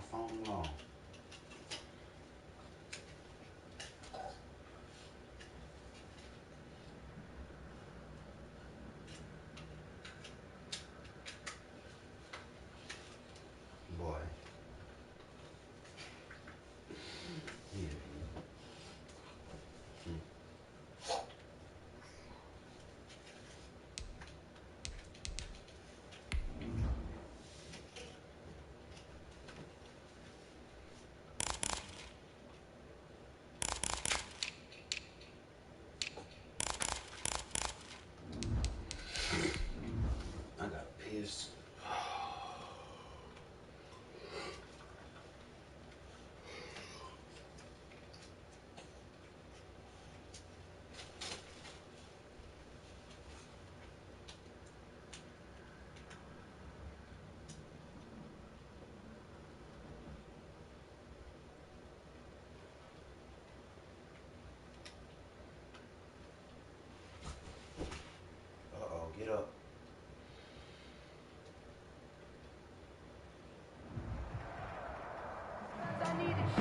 phone long. Boy. Yeah. I got pissed. Uh-oh, get up.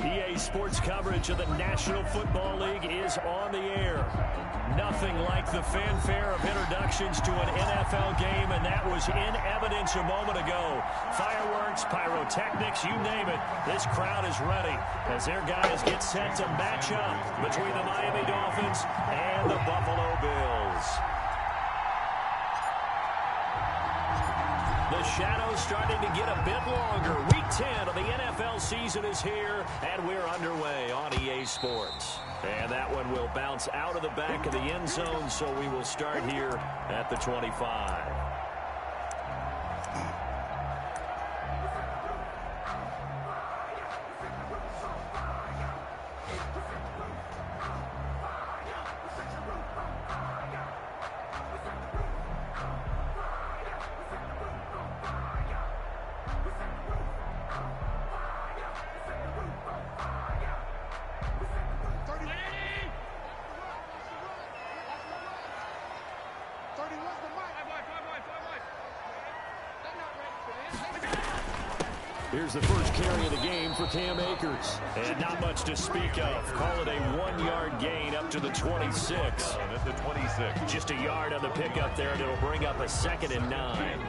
EA Sports coverage of the National Football League is on the air. Nothing like the fanfare of introductions to an NFL game, and that was in evidence a moment ago. Fireworks, pyrotechnics, you name it. This crowd is ready as their guys get set to match up between the Miami Dolphins and the Buffalo Bills. The shadow's starting to get a bit longer. Week 10 of the NFL season is here, and we're underway on EA Sports. And that one will bounce out of the back of the end zone, so we will start here at the 25. Here's the first carry of the game for Cam Akers. And not much to speak of. Call it a 1-yard gain up to the 26. At the 26. Just a yard on the pickup there, and it'll bring up a 2nd and 9.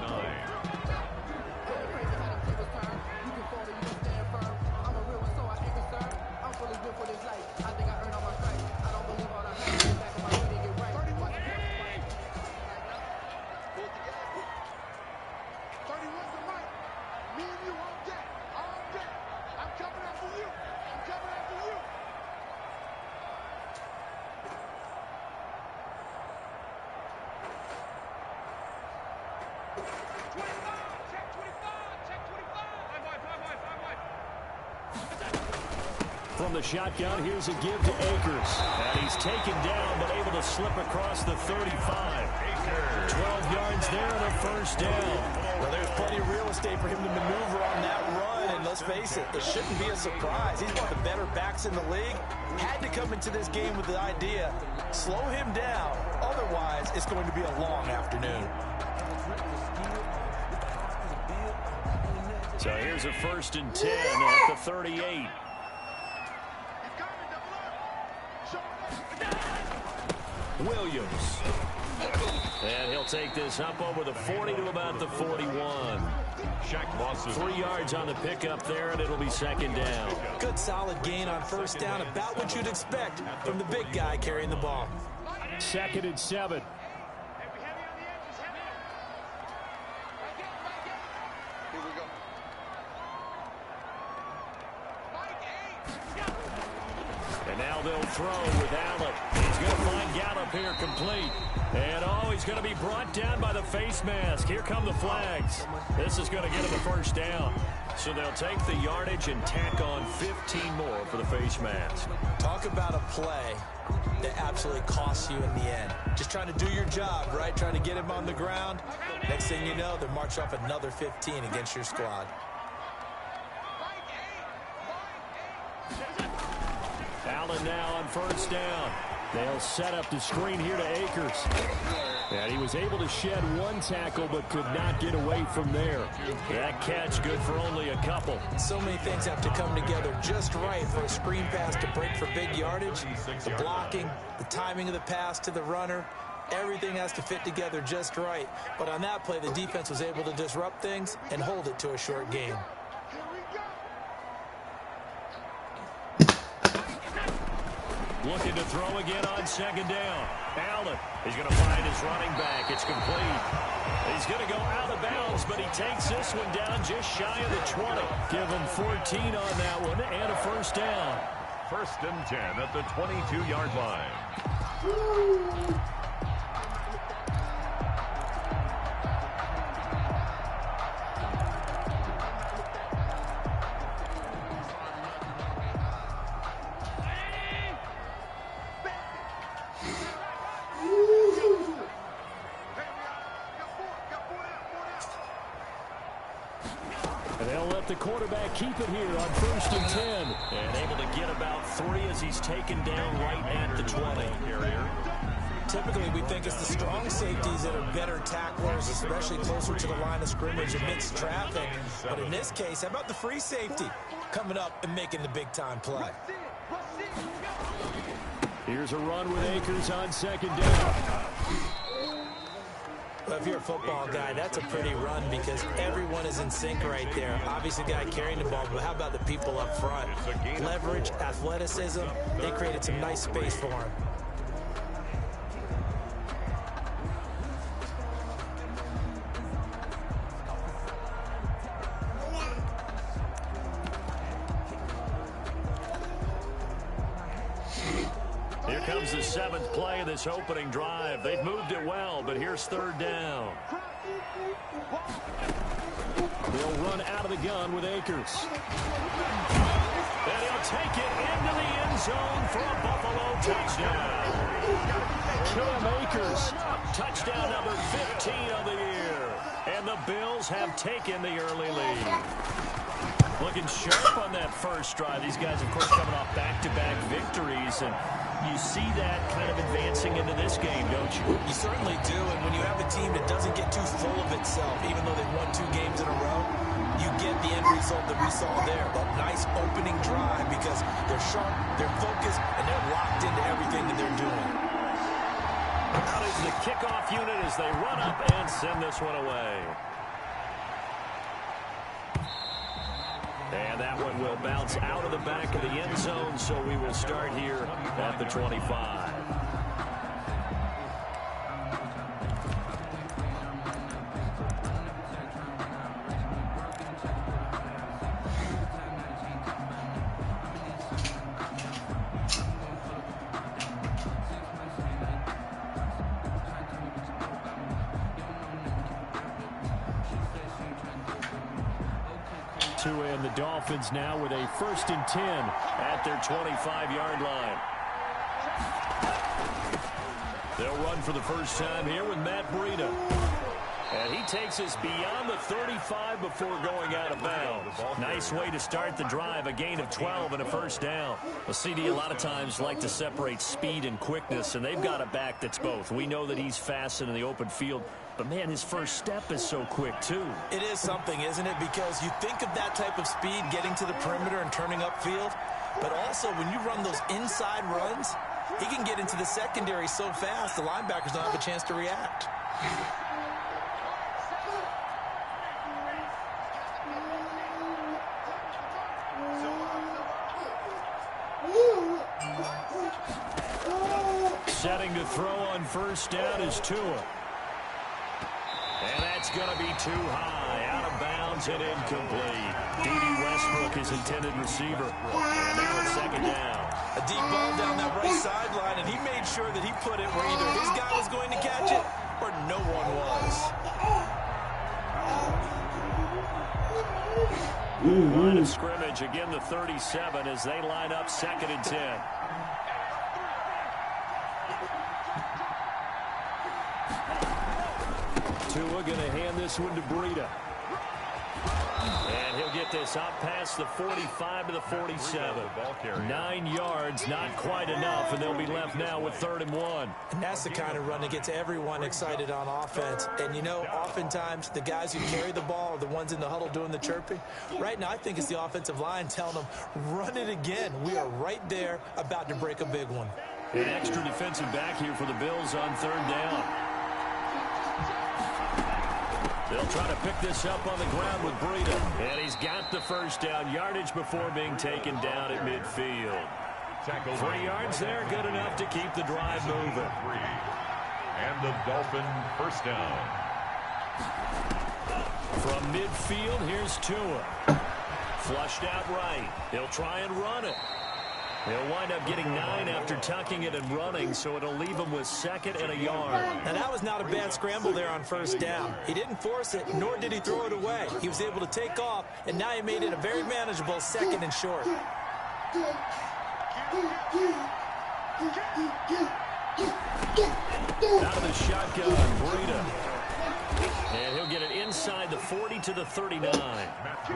From the shotgun, here's a give to Akers. And he's taken down, but able to slip across the 35. 12 yards there and a first down. Well, there's plenty of real estate for him to maneuver on that run. And let's face it, it shouldn't be a surprise. He's one of the better backs in the league. Had to come into this game with the idea, slow him down. Otherwise, it's going to be a long afternoon. So here's a 1st and 10 at the 38. Williams. And he'll take this up over the 40 to about the 41. Shaq Lawson. 3 yards on the pickup there, and it'll be 2nd down. Good solid gain on first down, about what you'd expect from the big guy carrying the ball. 2nd and 7. And now they'll throw with Allen. He's going to find Gallup here complete. And, he's going to be brought down by the face mask. Here come the flags. This is going to get him a first down. So they'll take the yardage and tack on 15 more for the face mask. Talk about a play that absolutely costs you in the end. Just trying to do your job, right? Trying to get him on the ground. Next thing you know, they march off another 15 against your squad. Allen now on first down. They'll set up the screen here to Akers. And he was able to shed one tackle but could not get away from there. That catch good for only a couple. So many things have to come together just right for a screen pass to break for big yardage. The blocking, the timing of the pass to the runner, everything has to fit together just right. But on that play, the defense was able to disrupt things and hold it to a short gain. Looking to throw again on second down. Allen, he's going to find his running back. It's complete. He's going to go out of bounds, but he takes this one down just shy of the 20. Give him 14 on that one and a first down. 1st and 10 at the 22-yard line. The quarterback keep it here on 1st and 10. And able to get about 3 as he's taken down right at the 20. Typically, we think it's the strong safeties that are better tacklers, especially closer to the line of scrimmage amidst traffic. But in this case, how about the free safety coming up and making the big-time play? Here's a run with Akers on 2nd down. Well, if you're a football guy, that's a pretty run because everyone is in sync right there. Obviously, the guy carrying the ball, but how about the people up front? Leverage, athleticism, they created some nice space for him. Here comes the 7th play of this opening drive. They've moved it well, but here's 3rd down. They'll run out of the gun with Akers. And he'll take it into the end zone for a Buffalo touchdown. Cam Akers, touchdown number 15 of the year. And the Bills have taken the early lead. Looking sharp on that first drive. These guys, of course, coming off back-to-back victories, and you see that kind of advancing into this game, don't you? You certainly do, and when you have a team that doesn't get too full of itself, even though they've won 2 games in a row, you get the end result that we saw there, that nice opening drive, because they're sharp, they're focused, and they're locked into everything that they're doing. Out is the kickoff unit as they run up and send this one away. And that one will bounce out of the back of the end zone, so we will start here at the 25. And the Dolphins now with a 1st and 10 at their 25-yard line. They'll run for the first time here with Matt Breida. And he takes us beyond the 35 before going out of bounds. Nice way to start the drive, a gain of 12 and a first down. Well, CD a lot of times like to separate speed and quickness, and they've got a back that's both. We know that he's fast in the open field, but, man, his first step is so quick, too. It is something, isn't it? Because you think of that type of speed getting to the perimeter and turning upfield, but also when you run those inside runs, he can get into the secondary so fast the linebackers don't have a chance to react. Setting to throw on first down is Tua. And that's going to be too high. Out of bounds and incomplete. D.D. Westbrook is intended receiver. And now it's 2nd down. A deep ball down that right sideline, and he made sure that he put it where either his guy was going to catch it or no one was. Line of scrimmage, again the 37 as they line up 2nd and 10. Tua going to hand this one to Breida. And And he'll get this up past the 45 to the 47. 9 yards, not quite enough, and they'll be left now with 3rd and 1. And that's the kind of run that gets everyone excited on offense. And, you know, oftentimes the guys who carry the ball are the ones in the huddle doing the chirping. Right now, I think it's the offensive line telling them, run it again. We are right there about to break a big one. An extra defensive back here for the Bills on 3rd down. They'll try to pick this up on the ground with Breida. And he's got the 1st down yardage before being taken down at midfield. 3 yards there, good enough to keep the drive moving. And the Dolphin 1st down. From midfield, here's Tua. Flushed out right. He'll try and run it. He'll wind up getting 9 after tucking it and running, so it'll leave him with 2nd and a yard. Now, that was not a bad scramble there on 1st down. He didn't force it, nor did he throw it away. He was able to take off, and now he made it a very manageable 2nd and short. Out of the shotgun, Breida. And he'll get it inside the 40 to the 39.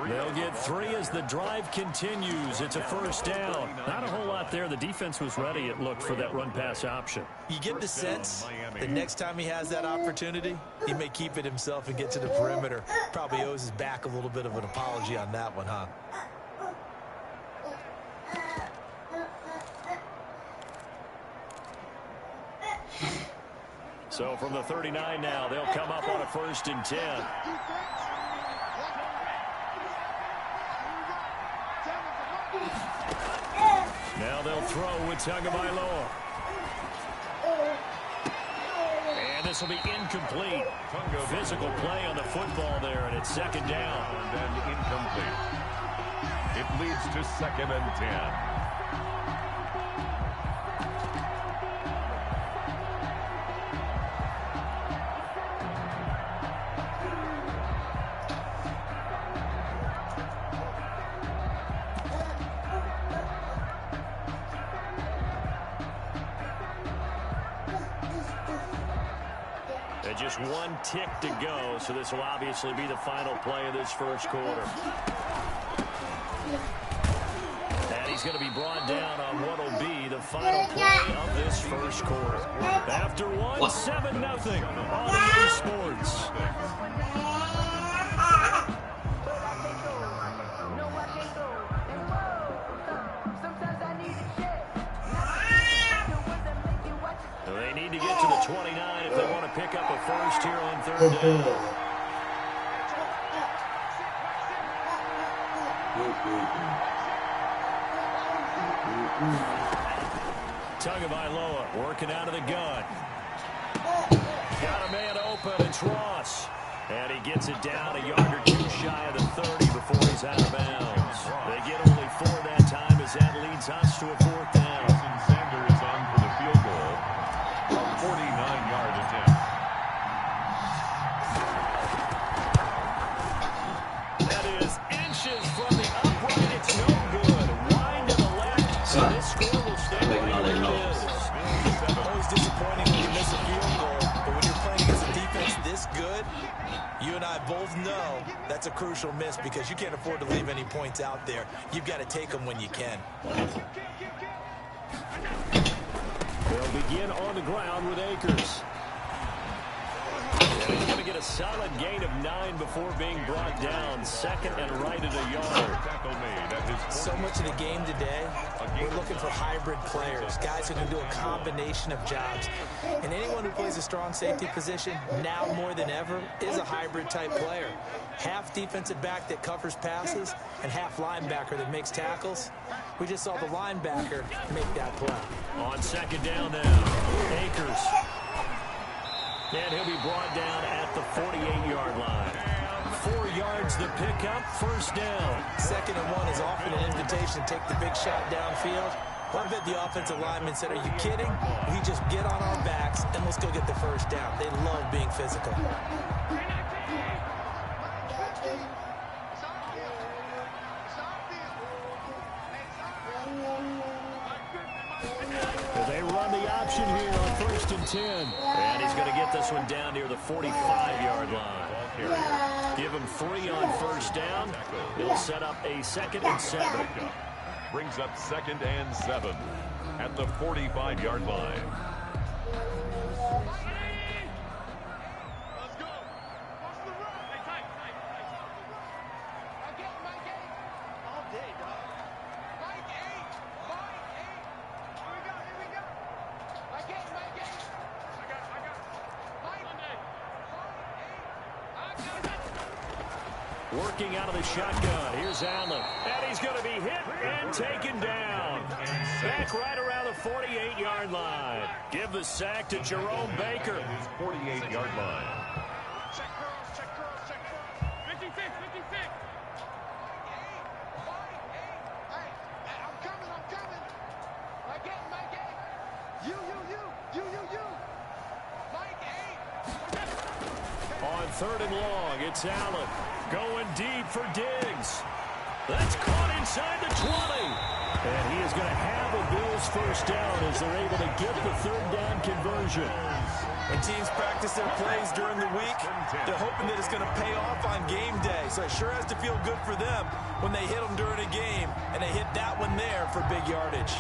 They'll get 3 as the drive continues. It's a 1st down. Not a whole lot there. The defense was ready, it looked, for that run-pass option. You get the sense the next time he has that opportunity, he may keep it himself and get to the perimeter. Probably owes his back a little bit of an apology on that one, huh? So from the 39 now, they'll come up on a 1st and 10. Now they'll throw with Tagovailoa. And this will be incomplete. Physical play on the football there, and it's 2nd down. And incomplete. It leads to 2nd and 10. Just 1 tick to go, so this will obviously be the final play of this 1st quarter. And he's going to be brought down on what will be the final play of this 1st quarter. After 1, 7-0 on EA Sports. They need to get to the 29 if they want to pick up a 1st here on 3rd down. Tagovailoa working out of the gun. Got a man open, it's Ross. And he gets it down a yard or 2 shy of the 30 before he's out of bounds. They get only 4 that time as that leads us to a 4th down. Sanders on for the field goal. 49-yard attempt. That is inches from the upright. It's no good. Wide to the left. So this score will stay right where it is. Always disappointing when you miss a field goal, but when you're playing against a defense this good, you and I both know that's a crucial miss because you can't afford to leave any points out there. You've got to take them when you can. They'll begin on the ground with Akers. And he's going to get a solid gain of 9 before being brought down. 2nd and right at a yard. So much of the game today, we're looking for hybrid players, guys who can do a combination of jobs. And anyone who plays a strong safety position, now more than ever, is a hybrid type player. Half defensive back that covers passes and half linebacker that makes tackles. We just saw the linebacker make that play. On 2nd down now, Akers. And he'll be brought down at the 48-yard line. 4 yards the pickup, 1st down. 2nd and 1 is often an invitation to take the big shot downfield. I bet the offensive lineman said, are you kidding? We just get on our backs and let's go get the 1st down. They love being physical. They run the option here on first and 10. And he's going to get this one down near the 45-yard line. Give him 3 on first down. He'll set up a 2nd and 7. Brings up 2nd and 7 at the 45-yard line. Working out of the shotgun. Here's Allen. And he's going to be hit and taken down. Back right around the 48-yard line. Give the sack to Jerome Baker. His 48-yard line. Check girls, check girls. 56. Hey, I'm coming. Mike 8. You. Mike 8. On 3rd and long, it's Allen. Going deep for Diggs. That's caught inside the 20. And he is going to have a Bills first down as they're able to get the 3rd down conversion. When teams practice their plays during the week, they're hoping that it's going to pay off on game day. So it sure has to feel good for them when they hit them during a game, and they hit that one there for big yardage.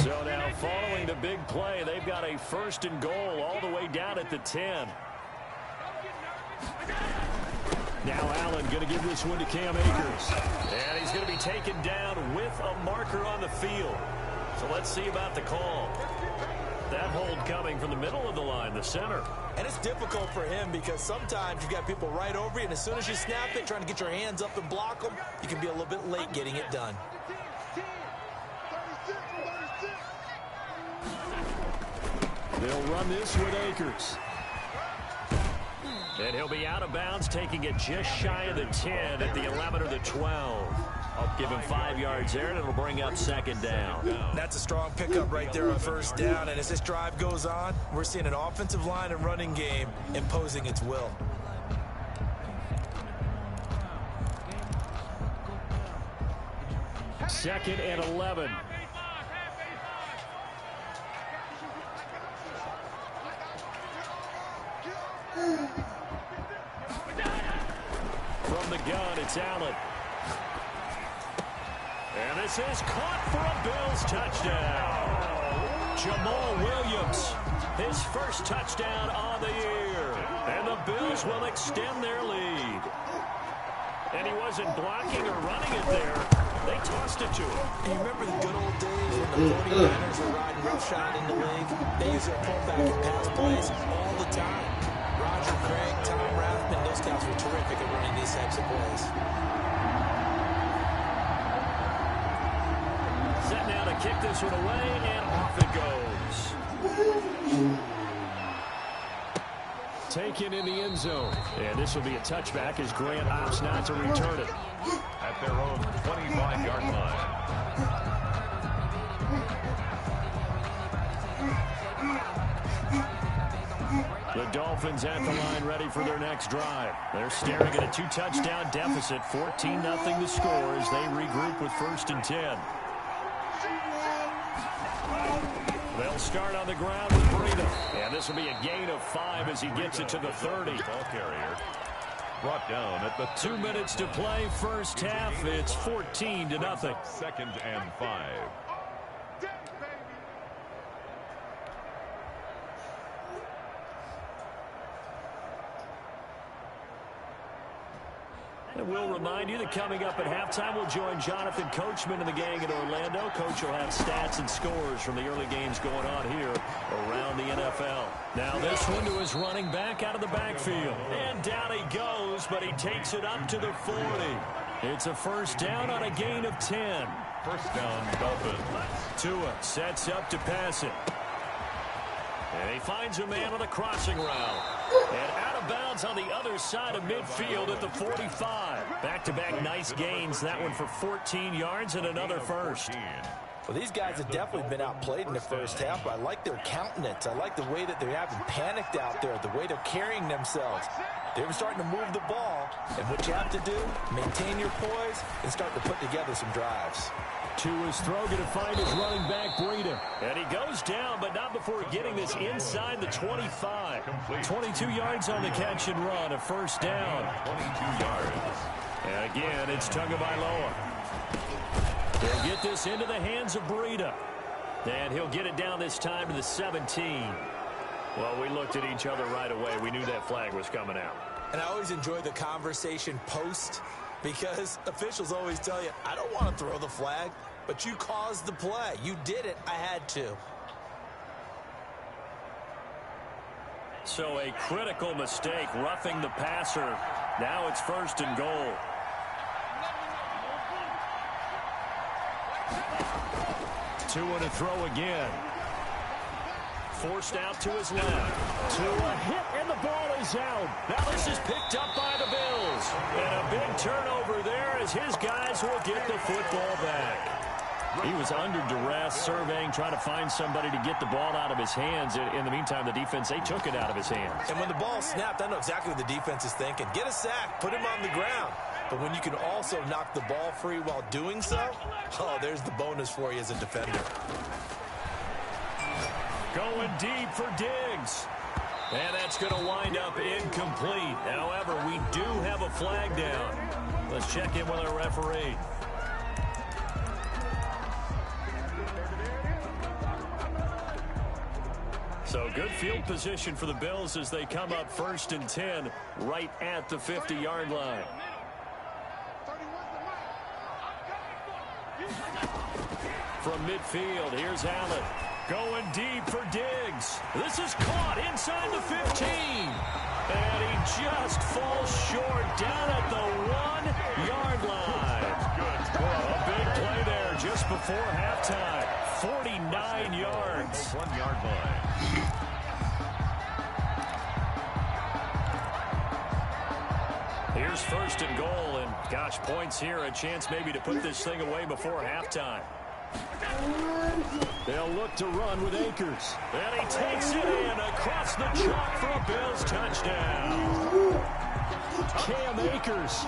So now following the big play, they've got a 1st and goal all the way down at the 10. Now Allen going to give this one to Cam Akers. And he's going to be taken down with a marker on the field. So let's see about the call. That hold coming from the middle of the line, the center. And it's difficult for him because sometimes you've got people right over you, and as soon as you snap it, trying to get your hands up and block them, you can be a little bit late getting it done. They'll run this with Akers. And he'll be out of bounds, taking it just shy of the 10 at the 11 or the 12. I'll give him 5 yards there, and it'll bring up 2nd down. That's a strong pickup right there on 1st down, and as this drive goes on, we're seeing an offensive line and running game imposing its will. Second and 11. From the gun, it's Allen. And this is caught for a Bills touchdown. Jamal Williams, his first touchdown on the year. And the Bills will extend their lead. And he wasn't blocking or running it there. They tossed it to him. You remember the good old days when the 49ers were riding roughshod in the league? They used their pullback and pass plays all the time. Roger Craig, Tom Rathman, those guys were terrific at running these types of plays. Set now to kick this one away, and off it goes. Taken in the end zone. And this will be a touchback as Grant opts not to return it. At their own 25-yard line. The Dolphins at the line ready for their next drive. They're staring at a 2-touchdown deficit, 14-0 the score as they regroup with 1st and 10. They'll start on the ground with Breida. And this will be a gain of 5 as he gets it to the 30. Ball carrier brought down at the 2 minutes to play, first half. It's 14-0. 2nd and 5. And we'll remind you that coming up at halftime, we'll join Jonathan Coachman and the gang in Orlando. Coach will have stats and scores from the early games going on here around the NFL. Now this one to his running back out of the backfield. And down he goes, but he takes it up to the 40. It's a first down on a gain of 10. First down, Dolphins. Tua sets up to pass it. And he finds a man on the crossing route. And out of bounds on the other side of midfield at the 45. Back-to-back nice gains. That one for 14 yards and another first. Well, these guys have definitely been outplayed in the first half, but I like their countenance. I like the way that they haven't panicked out there, the way they're carrying themselves. They're starting to move the ball, and what you have to do, maintain your poise and start to put together some drives. To his throw, going to find his running back, Breida. And he goes down, but not before getting this inside the 25. 22 yards on the catch and run, a first down. 22 yards. And again, it's Tagovailoa. He'll get this into the hands of Breida. And he'll get it down this time to the 17. Well, we looked at each other right away. We knew that flag was coming out. And I always enjoy the conversation post because officials always tell you, I don't want to throw the flag, but you caused the play. You did it. I had to. So a critical mistake, roughing the passer. Now it's 1st and goal. Two and a throw again. Forced out to his left. To a hit, and the ball is out. Now this is picked up by the Bills. And a big turnover there as his guys will get the football back. He was under duress, surveying, trying to find somebody to get the ball out of his hands. In the meantime, the defense, they took it out of his hands. And when the ball snapped, I know exactly what the defense is thinking. Get a sack, put him on the ground. But when you can also knock the ball free while doing so, oh, there's the bonus for you as a defender. Going deep for Diggs. And that's going to wind up incomplete. However, we do have a flag down. Let's check in with our referee. So good field position for the Bills as they come up 1st and 10 right at the 50-yard line. From midfield, here's Allen. Going deep for Diggs. This is caught inside the 15. And he just falls short down at the 1-yard line. A big play there just before halftime. 49 yards. 1-yard line. Here's 1st and goal, and gosh, points here, a chance maybe to put this thing away before halftime. They'll look to run with Akers. And he takes it in across the chalk for a Bills touchdown. Cam Akers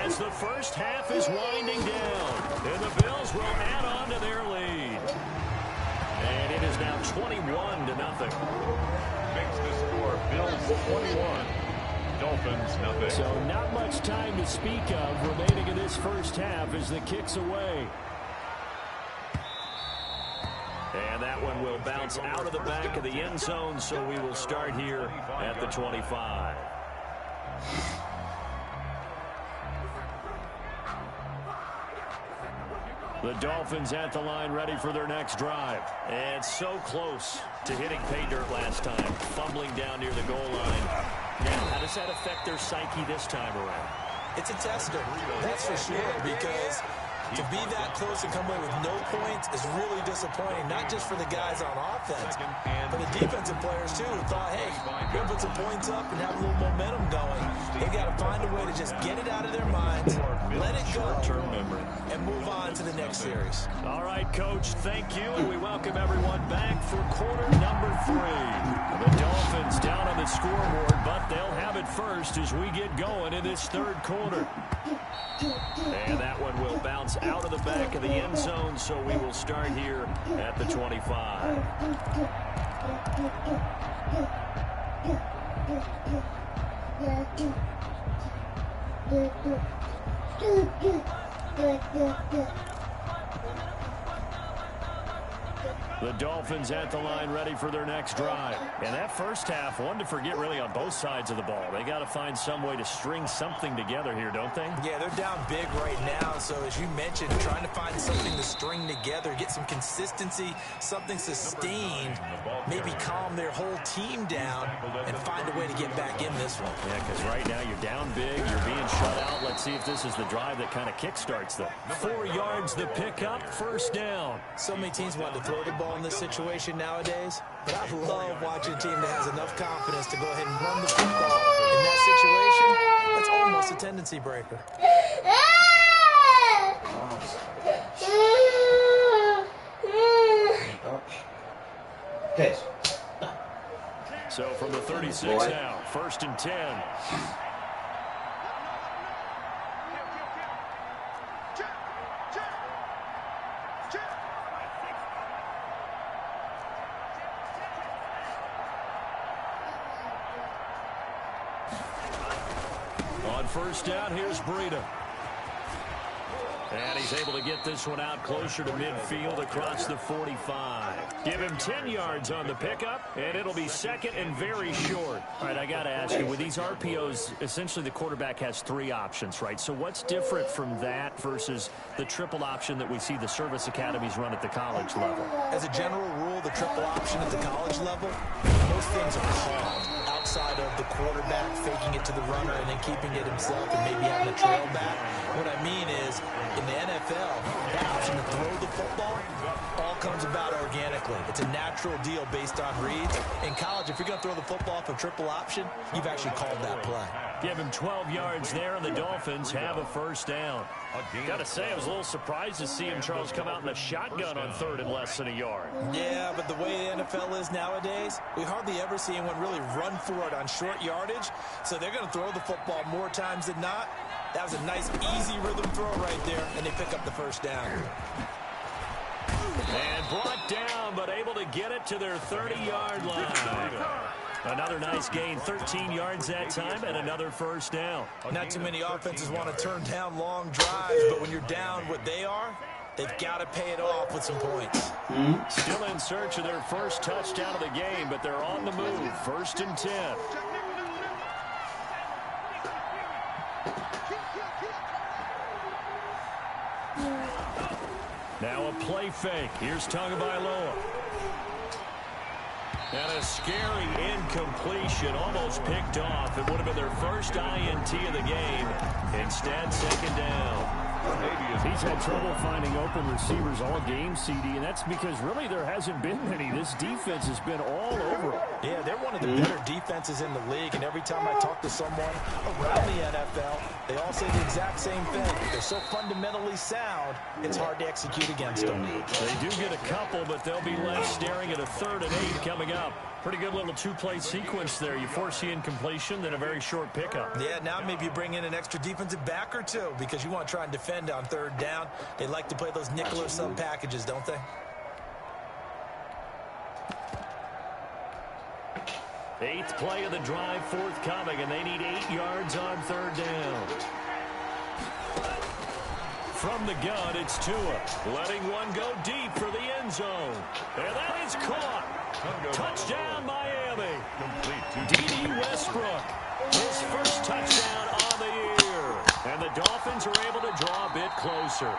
as the first half is winding down. And the Bills will add on to their lead. And it is now 21-0. Makes the score Bills 21. Dolphins nothing. So not much time to speak of remaining in this first half as the kick's away. And that one will bounce out of the back of the end zone, so we will start here at the 25. The Dolphins at the line ready for their next drive. And so close to hitting pay dirt last time, fumbling down near the goal line. Now, how does that affect their psyche this time around? It's a tester, that's for sure, because to be that close and come away with no points is really disappointing, not just for the guys on offense, but the defensive players, too, who thought, hey, we're going to put some points up and have a little momentum going. They've got to find a way to just get it out of their minds, let it go, Short-term memory. and move on to the next series. All right, Coach, thank you, and we welcome everyone back for quarter number 3. The Dolphins down on the scoreboard, but they'll have it first as we get going in this third quarter. And that one will bounce out of the back of the end zone, so we will start here at the 25. The Dolphins at the line ready for their next drive. And that first half, one to forget really on both sides of the ball. They got to find some way to string something together here, don't they? Yeah, they're down big right now, so as you mentioned, trying to find something to string together, get some consistency, something sustained, maybe calm their whole team down and find a way to get back in this one. Yeah, because right now you're down big, you're being shut out. Let's see if this is the drive that kind of kickstarts them. 4 yards the pickup, first down. So many teams want to throw the ball in this situation nowadays, but I love watching a team that has enough confidence to go ahead and run the football. In that situation, that's almost a tendency breaker. So from the 36 now, 1st and 10. On 1st down, here's Breida. And he's able to get this one out closer to midfield across the 45. Give him 10 yards on the pickup, and it'll be 2nd and very short. All right, I got to ask you, with these RPOs, essentially the quarterback has 3 options, right? So what's different from that versus the triple option that we see the service academies run at the college level? As a general rule, the triple option at the college level, most things are called outside of the quarterback faking it to the runner and then keeping it himself and maybe having a trail back. What I mean is, in the NFL, that option to throw the football all comes about organically. It's a natural deal based on reads. In college, if you're going to throw the football off a triple option, you've actually called that play. Give him 12 yards there, and the Dolphins have a 1st down. Got to say, I was a little surprised to see him, Charles, come out in a shotgun on 3rd and less than a yard. Yeah, but the way the NFL is nowadays, we hardly ever see anyone really run for it on short yardage. So they're going to throw the football more times than not. That was a nice, easy rhythm throw right there, and they pick up the 1st down. And brought down, but able to get it to their 30-yard line. Another nice gain, 13 yards that time, and another 1st down. Not too many offenses want to turn down long drives, but when you're down what they are, they've got to pay it off with some points. Still in search of their 1st touchdown of the game, but they're on the move. 1st and 10. Now a play fake. Here's Tagovailoa. And a scary incompletion, almost picked off. It would have been their 1st INT of the game. Instead, 2nd down. He's had trouble finding open receivers all game, CD, and that's because really there hasn't been many. This defense has been all over. Yeah, they're one of the better defenses in the league, and every time I talk to someone around the NFL, they all say the exact same thing. They're so fundamentally sound, it's hard to execute against them. They do get a couple, but they'll be left staring at a 3rd and 8 coming up. Pretty good little 2-play sequence there. You force the incompletion, then a very short pickup. Yeah, now maybe you bring in an extra defensive back or two because you want to try and defend on 3rd down. They like to play those nickel or sub packages, don't they? 8th play of the drive forthcoming, and they need 8 yards on 3rd down. From the gun, it's Tua, letting one go deep for the end zone. And that is caught. Touchdown, Miami. D.D. Westbrook, his 1st touchdown on the year. And the Dolphins are able to draw a bit closer.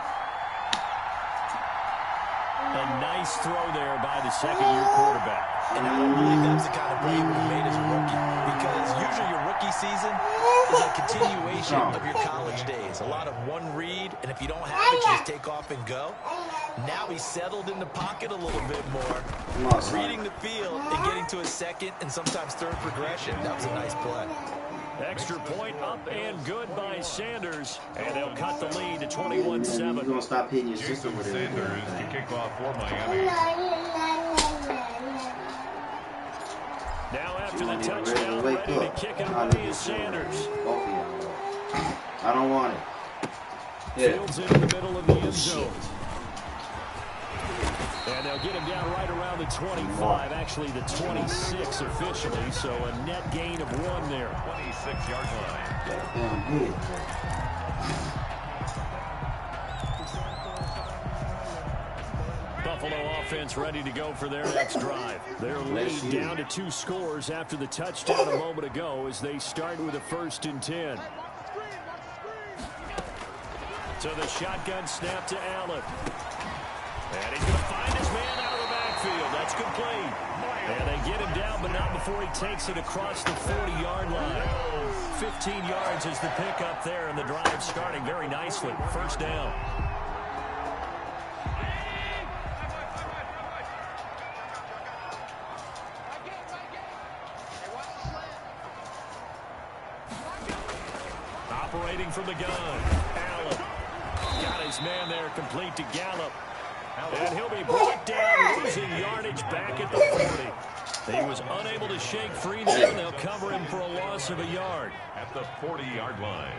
A nice throw there by the 2nd-year quarterback. And I don't believe that's the kind of play he would have made as a rookie. Because usually your rookie season is a continuation of your college days. A lot of one read, and if you don't have it, you just take off and go. Now he's settled in the pocket a little bit more, reading the field and getting to his 2nd and sometimes 3rd progression. That was a nice play. Extra point up and good by Sanders, and they'll cut the lead to 21-7. You're going to stop hitting your sister Jason with it. Sanders to kick off for Miami. Now after the touchdown, ready to kick it away is Sanders. I don't want it. Fields into the middle of the end zone. And they'll get him down right around the 25, actually the 26 officially, so a net gain of 1 there. 26-yard line. Damn good. Buffalo offense ready to go for their next drive. Their lead down to 2 scores after the touchdown a moment ago as they start with a 1st and 10. So the shotgun snap to Allen. And he's going to find his man out of the backfield. That's complete. And they get him down, but not before he takes it across the 40-yard line. 15 yards is the pickup there, and the drive starting very nicely. 1st down. Operating from the gun. Allen got his man there, complete to Gallup. And he'll be brought down, losing yardage back at the 40. He was unable to shake free there, and they'll cover him for a loss of a yard. At the 40-yard line.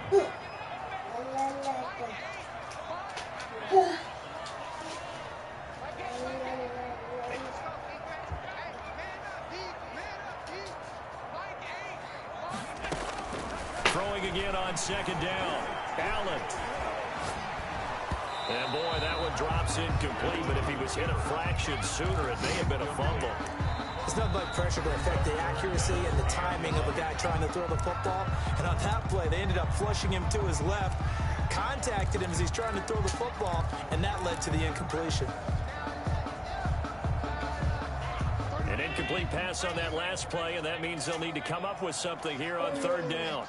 Throwing again on second down. Allen. And boy, that one drops incomplete, but if he was hit a fraction sooner, it may have been a fumble. It's nothing like pressure to affect the accuracy and the timing of a guy trying to throw the football. And on that play, they ended up flushing him to his left, contacted him as he's trying to throw the football, and that led to the incompletion. An incomplete pass on that last play, and that means they'll need to come up with something here on third down.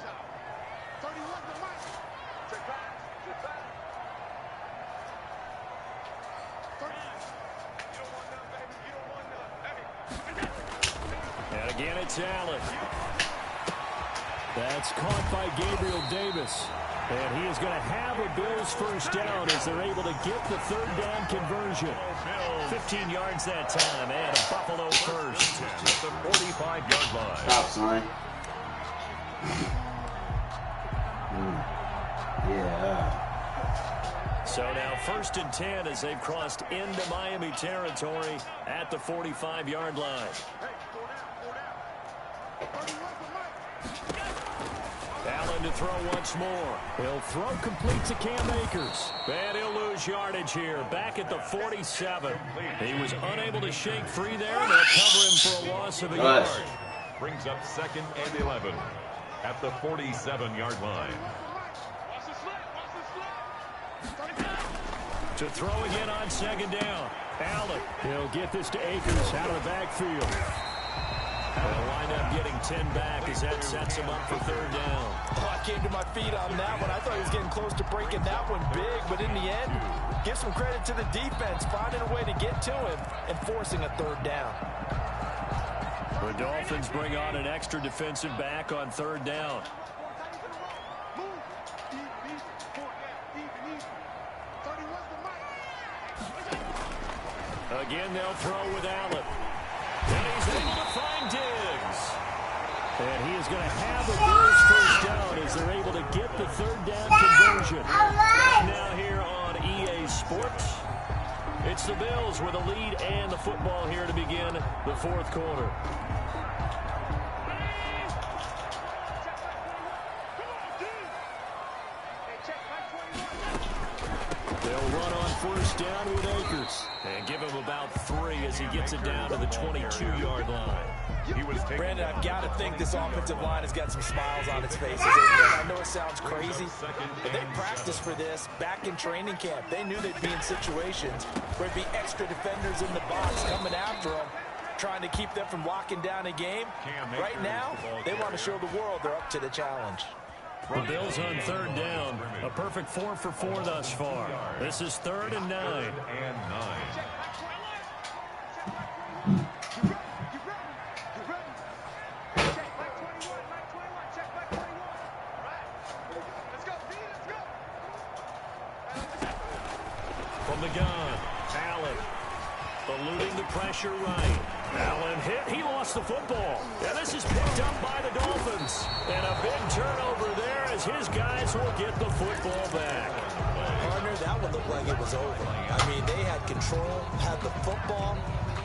And again, it's Allen. That's caught by Gabriel Davis. And he is going to have a Bills first down as they're able to get the third down conversion. 15 yards that time, and a Buffalo first. At the 45-yard line. Stop, son. Yeah. So now 1st and 10 as they've crossed into Miami territory at the 45-yard line. Allen to throw once more. He'll throw complete to Cam Akers. And he'll lose yardage here. Back at the 47. He was unable to shake free there. And they'll cover him for a loss of a yard. Brings up 2nd and 11 at the 47-yard line. To throw again on second down. Allen. He'll get this to Akers out of the backfield. They'll wind up getting 10 back as that sets him up for third down. Oh, I came to my feet on that one. I thought he was getting close to breaking that one big, but in the end, give some credit to the defense, finding a way to get to him and forcing a third down. The Dolphins bring on an extra defensive back on third down. Again, they'll throw with Allen. And he's able to find Diggs. And he is going to have a Bills first down as they're able to get the third down conversion. Now here on EA Sports, it's the Bills with a lead and the football here to begin the fourth quarter. They'll run on first down with Akers. And give him about 3 as he gets it down to the 22-yard line. Brandon, I've got to think this offensive line has got some smiles on its faces. I know it sounds crazy, but they practiced for this back in training camp. They knew they'd be in situations where there'd be extra defenders in the box coming after them, trying to keep them from locking down a game. Right now, they want to show the world they're up to the challenge. The Bills on third down. A perfect 4 for 4 thus far. This is 3rd and 9. From the gun, Allen. Eluding the pressure right. Allen hit. He lost the football. And this is picked up by the Dolphins. And a big turnover there as his guys will get the football back. Partner, that one looked like it was over. I mean, they had control, had the football,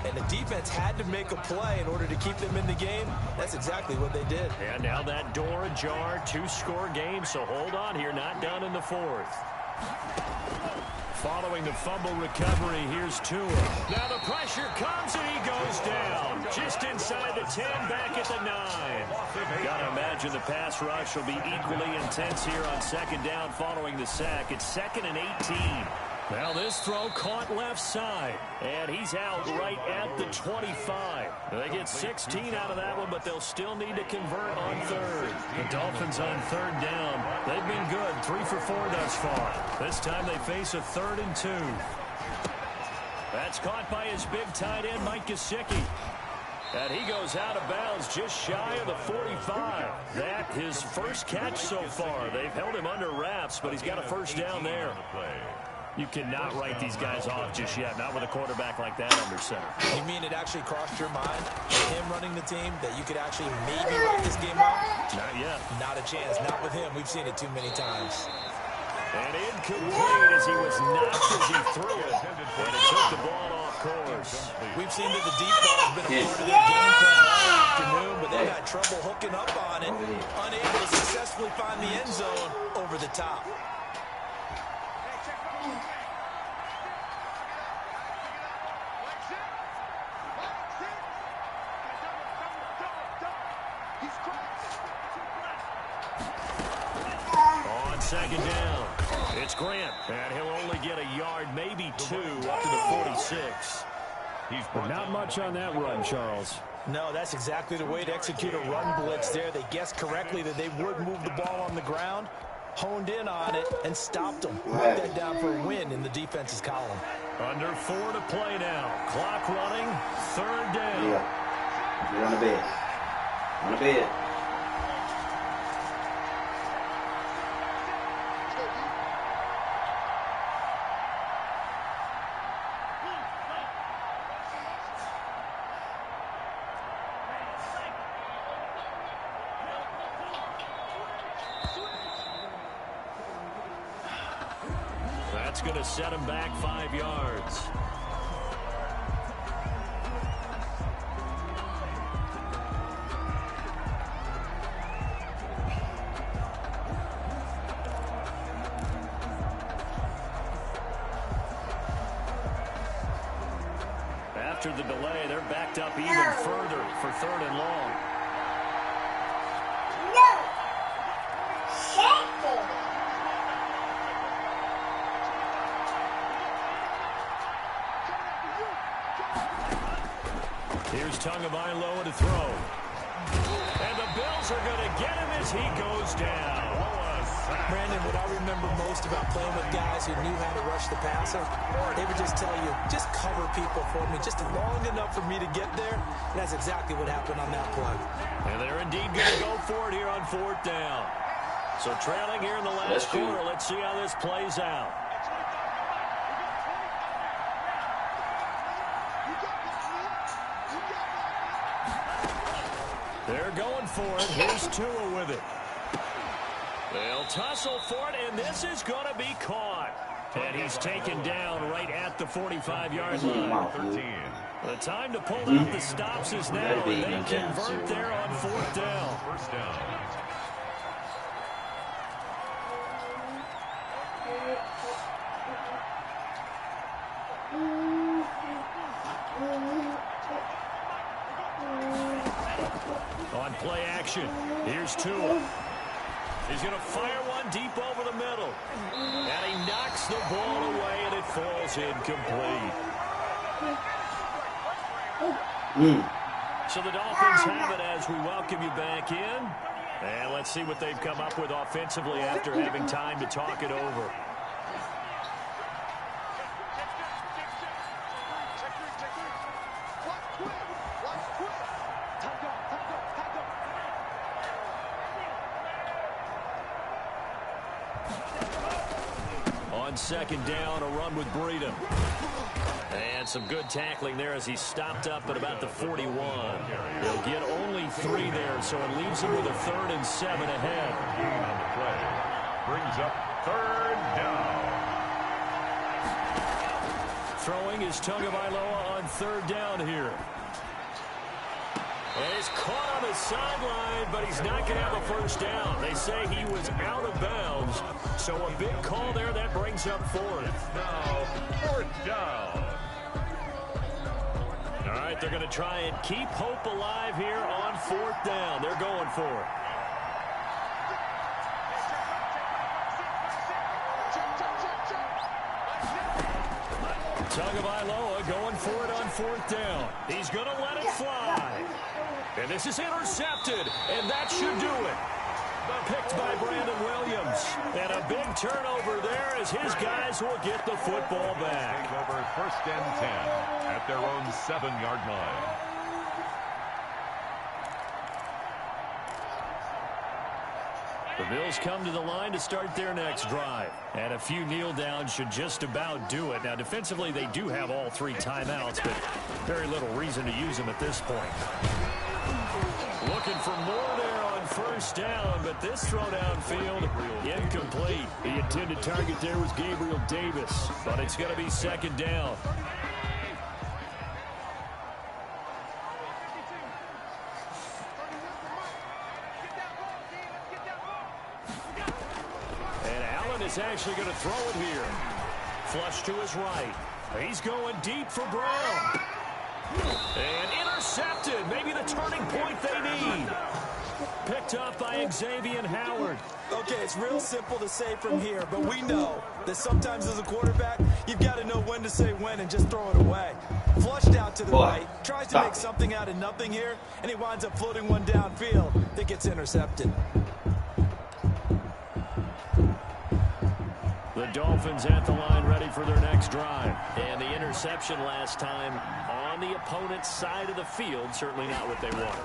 and the defense had to make a play in order to keep them in the game. That's exactly what they did. And now that door ajar, 2-score game, so hold on here, not done in the fourth. Following the fumble recovery, here's Tua. Now the pressure comes and he goes down. Just inside the 10, back at the 9. Gotta imagine the pass rush will be equally intense here on second down following the sack. It's 2nd and 18. Now this throw caught left side, and he's out right at the 25. They get 16 out of that one, but they'll still need to convert on third. The Dolphins on third down. They've been good, 3 for 4 thus far. This time they face a 3rd and 2. That's caught by his big tight end, Mike Gesicki. And he goes out of bounds just shy of the 45. That his first catch so far. They've held him under wraps, but he's got a first down there. You cannot write these guys off just yet, not with a quarterback like that under center. You mean it actually crossed your mind, with him running the team, that you could actually maybe write this game off? Not yet. Not a chance. Not with him. We've seen it too many times. And incomplete as he was knocked as he threw it. And it took the ball off course. We've seen that the deep ball has been a part of their game plan all afternoon, but they've had trouble hooking up on it, unable to successfully find the end zone over the top. On second down, it's Grant, and he'll only get a yard, maybe 2, up to the 46. But not much on that run, Charles. No, that's exactly the way to execute a run blitz there. They guessed correctly that they would move the ball on the ground, honed in on it, and stopped them. Mark that down for a win in the defense's column. Under 4 to play now. Clock running, third down. Yeah. You're on the bed. On the bed. That's going to set him back 5 yards. After the delay, they're backed up even further for 3rd and long. Here's Tagovailoa to throw. And the Bills are going to get him as he goes down. Brandon, what I remember most about playing with guys who knew how to rush the passer, they would just tell you, just cover people for me, just long enough for me to get there. And that's exactly what happened on that play. And they're indeed going to go for it here on 4th down. So trailing here in the last quarter, let's see how this plays out. They're going for it. Here's Tua with it. They'll tussle for it, and this is going to be caught. And he's taken down right at the 45-yard line. 13. The time to pull out the stops is now, and they convert there on 4th down. First down. On play action, here's Tua. He's going to fire one deep over the middle. And he knocks the ball away, and it falls incomplete. So the Dolphins have it as we welcome you back in. And let's see what they've come up with offensively after having time to talk it over. On second down, a run with Breida. And some good tackling there as he stopped up at about the 41. He'll get only 3 there, so it leaves him with a 3rd and 7 ahead. Gain on the play. Brings up 3rd down. Throwing is Tagovailoa on 3rd down here. And he's caught on the sideline, but he's not going to have a first down. They say he was out of bounds. So a big call there that brings up 4th. Now 4th down. All right, they're going to try and keep hope alive here on 4th down. They're going for it. Tagovailoa going for it on 4th down. He's going to let it fly. And this is intercepted, and that should do it. Picked by Brandon Williams. And a big turnover there as his guys will get the football back. Take over 1st and 10 at their own 7-yard line. The Bills come to the line to start their next drive. And a few kneel downs should just about do it. Now, defensively, they do have all 3 timeouts, but very little reason to use them at this point. Looking for more there on first down, but this throw downfield, incomplete. The intended target there was Gabriel Davis, but it's going to be second down. Is actually going to throw it here. Flush to his right. He's going deep for Brown. And intercepted. Maybe the turning point they need. Picked up by Xavier Howard. Okay, it's real simple to say from here, but we know that sometimes as a quarterback, you've got to know when to say when and just throw it away. Flushed out to the right, tries to make something out of nothing here, and he winds up floating one downfield that gets intercepted. The Dolphins at the line ready for their next drive. And the interception last time on the opponent's side of the field, certainly not what they wanted.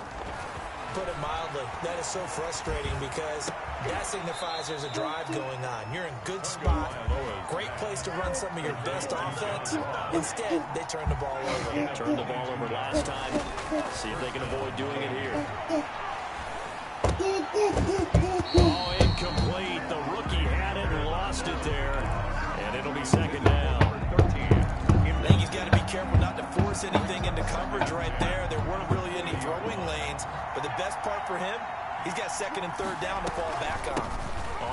Put it mildly, that is so frustrating because that signifies there's a drive going on. You're in good spot, great place to run some of your best offense. Instead, they turn the ball over. Turned the ball over last time. See if they can avoid doing it here. Oh, incomplete. The rookie had it and lost it there. And it'll be second down. I think he's got to be careful not to force anything into coverage right there. There weren't really any throwing lanes. But the best part for him, he's got second and third down to fall back on.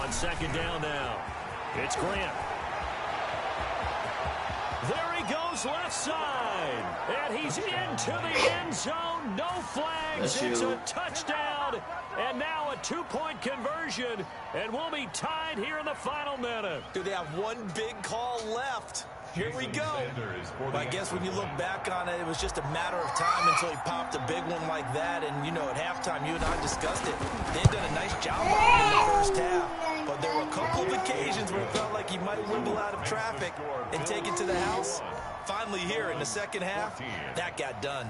On second down now, it's Grant. There he goes left side. And he's into the end zone. No flags. It's a touchdown. And now a 2-point conversion. And we'll be tied here in the final minute. Do they have one big call left? Here we go. Well, I guess when you look back on it, it was just a matter of time until he popped a big one like that. And, you know, at halftime, you and I discussed it. They've done a nice job on him in the first half. But there were a couple of occasions where it felt like he might wiggle out of traffic and take it to the house. Finally here in the second half, that got done.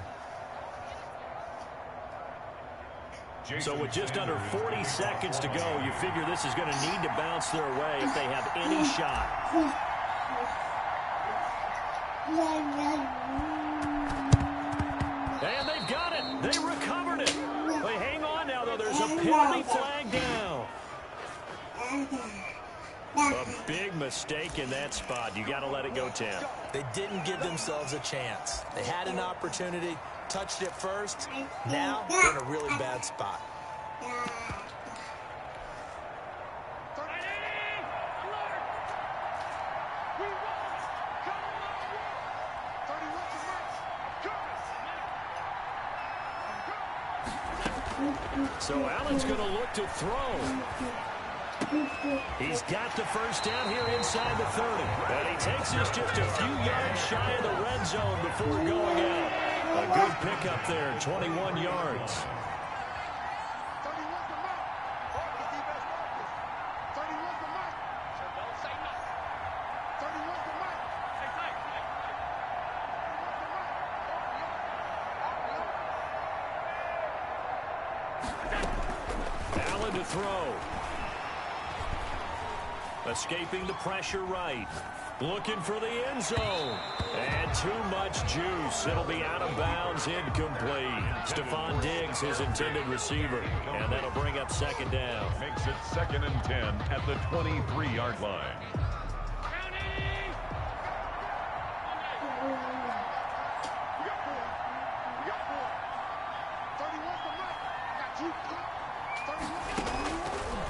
So with just under 40 seconds to go, you figure this is going to need to bounce their way if they have any shot. And they've got it. They recovered it. They hang on now, though. There's a penalty flag down. A big mistake in that spot. You got to let it go, Tim. They didn't give themselves a chance. They had an opportunity, touched it first. Now they're in a really bad spot. So Allen's going to look to throw. He's got the first down here inside the 30. And he takes us just a few yards shy of the red zone before going out. A good pickup there, 21 yards. Allen to throw. Escaping the pressure right. Looking for the end zone. And too much juice. It'll be out of bounds, incomplete. Stephon Diggs, his intended receiver. And that'll bring up second down. Makes it 2nd and 10 at the 23-yard line.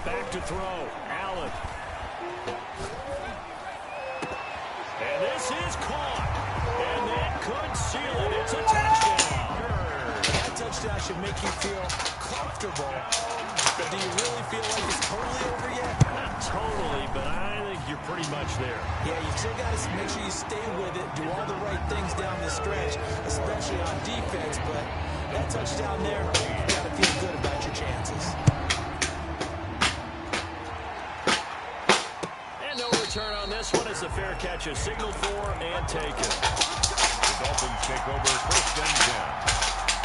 Back to throw. Allen. And this is caught. And that could seal it. It's a touchdown. That touchdown should make you feel comfortable. But do you really feel like it's totally over yet? Not totally, but I think you're pretty much there. Yeah, you still got to make sure you stay with it, do all the right things down the stretch, especially on defense. But that touchdown there, you got to feel good about your chances. Turn on this one. It's a fair catch, is signaled for and taken. The Dolphins take over 1st and 10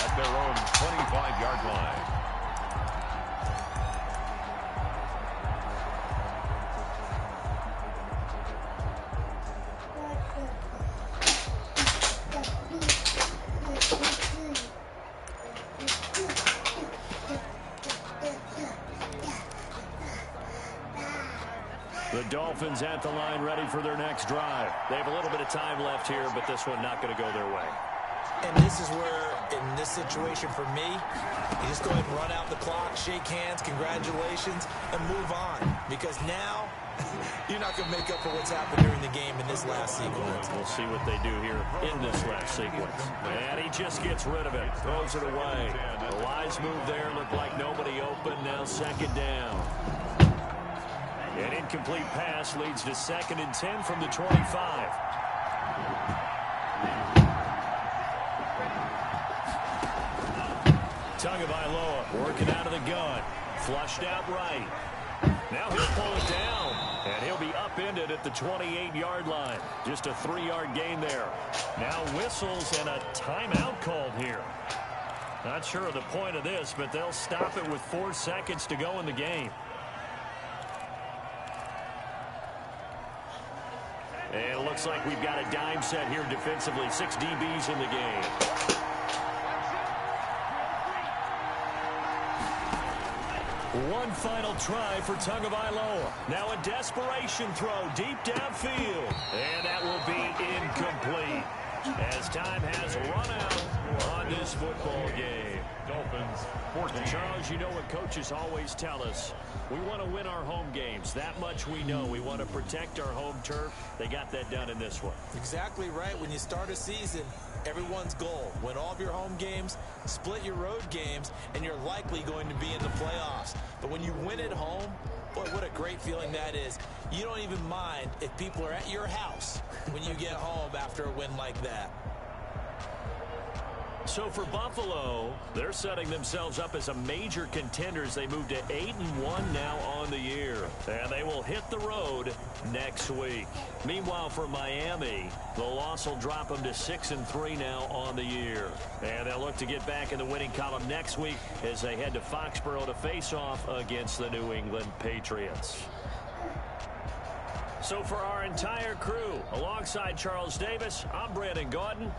at their own 25-yard line. The Dolphins at the line ready for their next drive. They have a little bit of time left here, but this one not going to go their way. And this is where, in this situation for me, you just go ahead and run out the clock, shake hands, congratulations, and move on. Because now, you're not going to make up for what's happened during the game in this last sequence. We'll see what they do here in this last sequence. And he just gets rid of it, throws it away. A wise move there, looked like nobody open, now second down. An incomplete pass leads to 2nd and 10 from the 25. Tagovailoa working out of the gun. Flushed out right. Now he'll pull it down. And he'll be upended at the 28-yard line. Just a 3-yard gain there. Now whistles and a timeout called here. Not sure of the point of this, but they'll stop it with 4 seconds to go in the game. And it looks like we've got a dime set here defensively. 6 DBs in the game. One final try for Tagovailoa. Now a desperation throw deep downfield. And that will be incomplete as time has run out on this football game. Dolphins 14. Charles, you know what coaches always tell us. We want to win our home games. That much we know. We want to protect our home turf. They got that done in this one. Exactly right. When you start a season, everyone's goal: win all of your home games, split your road games, and you're likely going to be in the playoffs. But when you win at home, boy, what a great feeling that is. You don't even mind if people are at your house when you get home after a win like that. So for Buffalo, they're setting themselves up as a major contender as they move to 8-1 now on the year. And they will hit the road next week. Meanwhile, for Miami, the loss will drop them to 6-3 now on the year. And they'll look to get back in the winning column next week as they head to Foxborough to face off against the New England Patriots. So for our entire crew, alongside Charles Davis, I'm Brandon Gaudin.